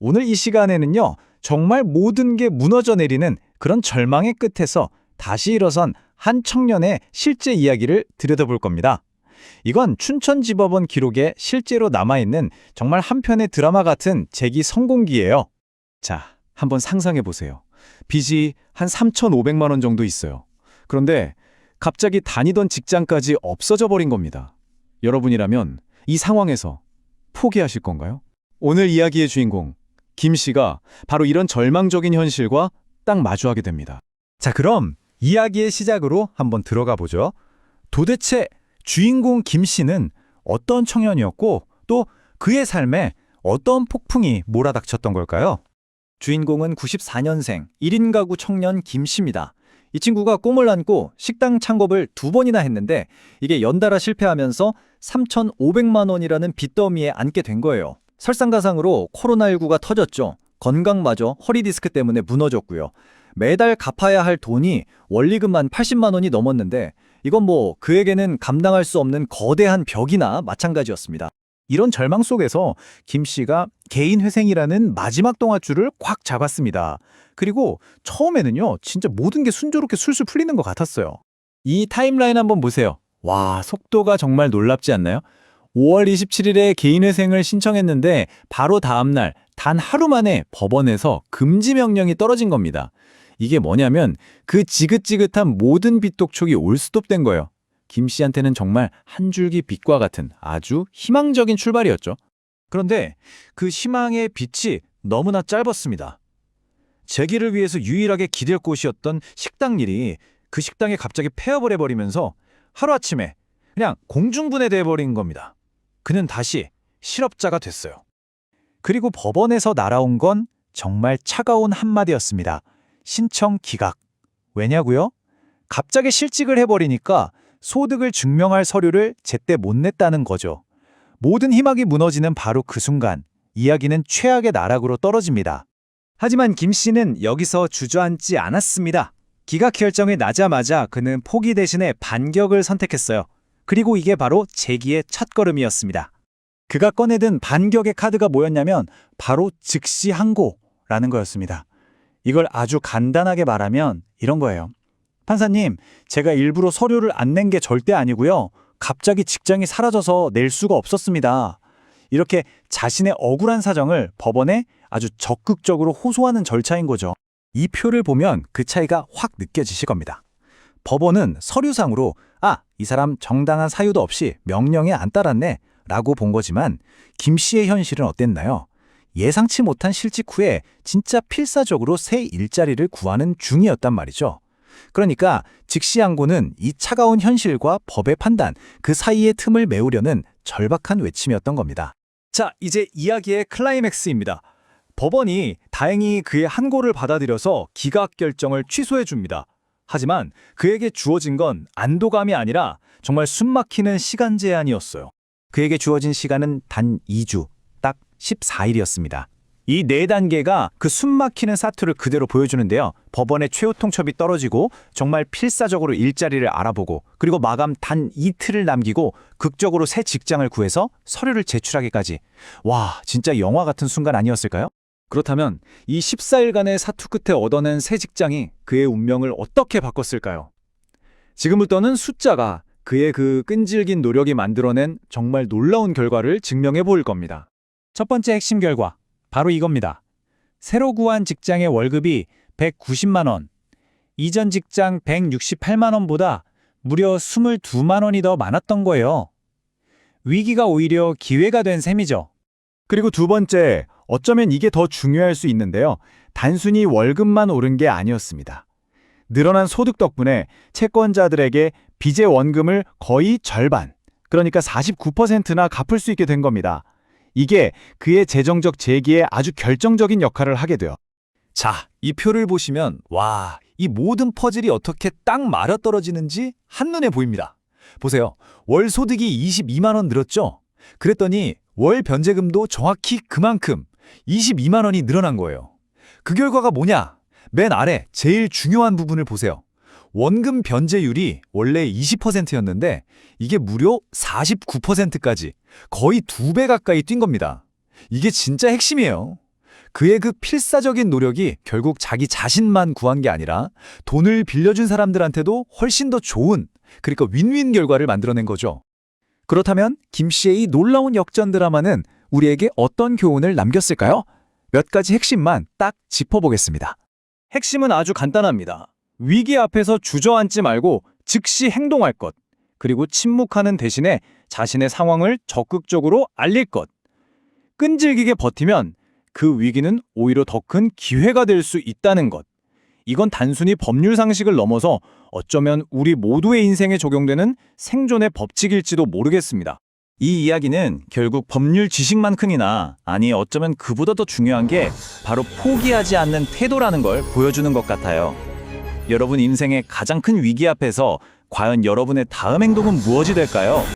오늘 이 시간에는요, 정말 모든 게 무너져 내리는 그런 절망의 끝에서 다시 일어선 한 청년의 실제 이야기를 들여다볼 겁니다. 이건 춘천지법원 기록에 실제로 남아있는 정말 한 편의 드라마 같은 재기 성공기예요. 자, 한번 상상해 보세요. 빚이 한 3,500만 원 정도 있어요. 그런데 갑자기 다니던 직장까지 없어져 버린 겁니다. 여러분이라면 이 상황에서 포기하실 건가요? 오늘 이야기의 주인공, 김 씨가 바로 이런 절망적인 현실과 딱 마주하게 됩니다. 자, 그럼 이야기의 시작으로 한번 들어가 보죠. 도대체 주인공 김 씨는 어떤 청년이었고 또 그의 삶에 어떤 폭풍이 몰아닥쳤던 걸까요? 주인공은 94년생 1인 가구 청년 김 씨입니다. 이 친구가 꿈을 안고 식당 창업을 2번이나 했는데 이게 연달아 실패하면서 3,500만 원이라는 빚더미에 앉게 된 거예요. 설상가상으로 코로나19가 터졌죠. 건강마저 허리 디스크 때문에 무너졌고요. 매달 갚아야 할 돈이 원리금만 80만 원이 넘었는데 이건 뭐 그에게는 감당할 수 없는 거대한 벽이나 마찬가지였습니다. 이런 절망 속에서 김 씨가 개인회생이라는 마지막 동아줄을 꽉 잡았습니다. 그리고 처음에는요, 진짜 모든 게 순조롭게 술술 풀리는 것 같았어요. 이 타임라인 한번 보세요. 와, 속도가 정말 놀랍지 않나요? 5월 27일에 개인회생을 신청했는데 바로 다음날 단 하루 만에 법원에서 금지 명령이 떨어진 겁니다. 이게 뭐냐면 그 지긋지긋한 모든 빚 독촉이 올스톱된 거예요. 김 씨한테는 정말 한 줄기 빛과 같은 아주 희망적인 출발이었죠. 그런데 그 희망의 빛이 너무나 짧았습니다. 재기를 위해서 유일하게 기댈 곳이었던 식당 일이 그 식당에 갑자기 폐업을 해버리면서 하루아침에 그냥 공중분해돼 버린 겁니다. 그는 다시 실업자가 됐어요. 그리고 법원에서 날아온 건 정말 차가운 한마디였습니다. 신청 기각. 왜냐고요? 갑자기 실직을 해버리니까 소득을 증명할 서류를 제때 못 냈다는 거죠. 모든 희망이 무너지는 바로 그 순간 이야기는 최악의 나락으로 떨어집니다. 하지만 김 씨는 여기서 주저앉지 않았습니다. 기각 결정이 나자마자 그는 포기 대신에 반격을 선택했어요. 그리고 이게 바로 재기의 첫걸음이었습니다. 그가 꺼내든 반격의 카드가 뭐였냐면 바로 즉시 항고라는 거였습니다. 이걸 아주 간단하게 말하면 이런 거예요. 판사님, 제가 일부러 서류를 안 낸 게 절대 아니고요. 갑자기 직장이 사라져서 낼 수가 없었습니다. 이렇게 자신의 억울한 사정을 법원에 아주 적극적으로 호소하는 절차인 거죠. 이 표를 보면 그 차이가 확 느껴지실 겁니다. 법원은 서류상으로 이 사람 정당한 사유도 없이 명령에 안 따랐네 라고 본 거지만 김 씨의 현실은 어땠나요? 예상치 못한 실직 후에 진짜 필사적으로 새 일자리를 구하는 중이었단 말이죠. 그러니까 즉시 항고는 이 차가운 현실과 법의 판단, 그 사이의 틈을 메우려는 절박한 외침이었던 겁니다. 자, 이제 이야기의 클라이맥스입니다. 법원이 다행히 그의 항고를 받아들여서 기각 결정을 취소해 줍니다. 하지만 그에게 주어진 건 안도감이 아니라 정말 숨막히는 시간 제한이었어요. 그에게 주어진 시간은 단 2주, 딱 14일이었습니다. 이 4단계가 그 숨막히는 사투를 그대로 보여주는데요. 법원의 최후 통첩이 떨어지고 정말 필사적으로 일자리를 알아보고 그리고 마감 단 이틀을 남기고 극적으로 새 직장을 구해서 서류를 제출하기까지. 와, 진짜 영화 같은 순간 아니었을까요? 그렇다면 이 14일간의 사투 끝에 얻어낸 새 직장이 그의 운명을 어떻게 바꿨을까요? 지금부터는 숫자가 그의 그 끈질긴 노력이 만들어낸 정말 놀라운 결과를 증명해 보일 겁니다. 첫 번째 핵심 결과, 바로 이겁니다. 새로 구한 직장의 월급이 190만 원, 이전 직장 168만 원보다 무려 22만 원이 더 많았던 거예요. 위기가 오히려 기회가 된 셈이죠. 그리고 두 번째, 어쩌면 이게 더 중요할 수 있는데요. 단순히 월급만 오른 게 아니었습니다. 늘어난 소득 덕분에 채권자들에게 빚의 원금을 거의 절반, 그러니까 49%나 갚을 수 있게 된 겁니다. 이게 그의 재정적 재기에 아주 결정적인 역할을 하게 돼요. 자, 이 표를 보시면 와, 이 모든 퍼즐이 어떻게 딱 맞아떨어지는지 한눈에 보입니다. 보세요. 월 소득이 22만 원 늘었죠? 그랬더니 월 변제금도 정확히 그만큼 22만 원이 늘어난 거예요. 그 결과가 뭐냐? 맨 아래 제일 중요한 부분을 보세요. 원금 변제율이 원래 20%였는데 이게 무려 49%까지 거의 2배 가까이 뛴 겁니다. 이게 진짜 핵심이에요. 그의 그 필사적인 노력이 결국 자기 자신만 구한 게 아니라 돈을 빌려준 사람들한테도 훨씬 더 좋은, 그러니까 윈윈 결과를 만들어낸 거죠. 그렇다면 김 씨의 이 놀라운 역전 드라마는 우리에게 어떤 교훈을 남겼을까요? 몇 가지 핵심만 딱 짚어보겠습니다. 핵심은 아주 간단합니다. 위기 앞에서 주저앉지 말고 즉시 행동할 것, 그리고 침묵하는 대신에 자신의 상황을 적극적으로 알릴 것. 끈질기게 버티면 그 위기는 오히려 더 큰 기회가 될 수 있다는 것. 이건 단순히 법률 상식을 넘어서 어쩌면 우리 모두의 인생에 적용되는 생존의 법칙일지도 모르겠습니다. 이 이야기는 결국 법률 지식만큼이나, 아니 어쩌면 그보다 더 중요한 게 바로 포기하지 않는 태도라는 걸 보여주는 것 같아요. 여러분 인생의 가장 큰 위기 앞에서 과연 여러분의 다음 행동은 무엇이 될까요?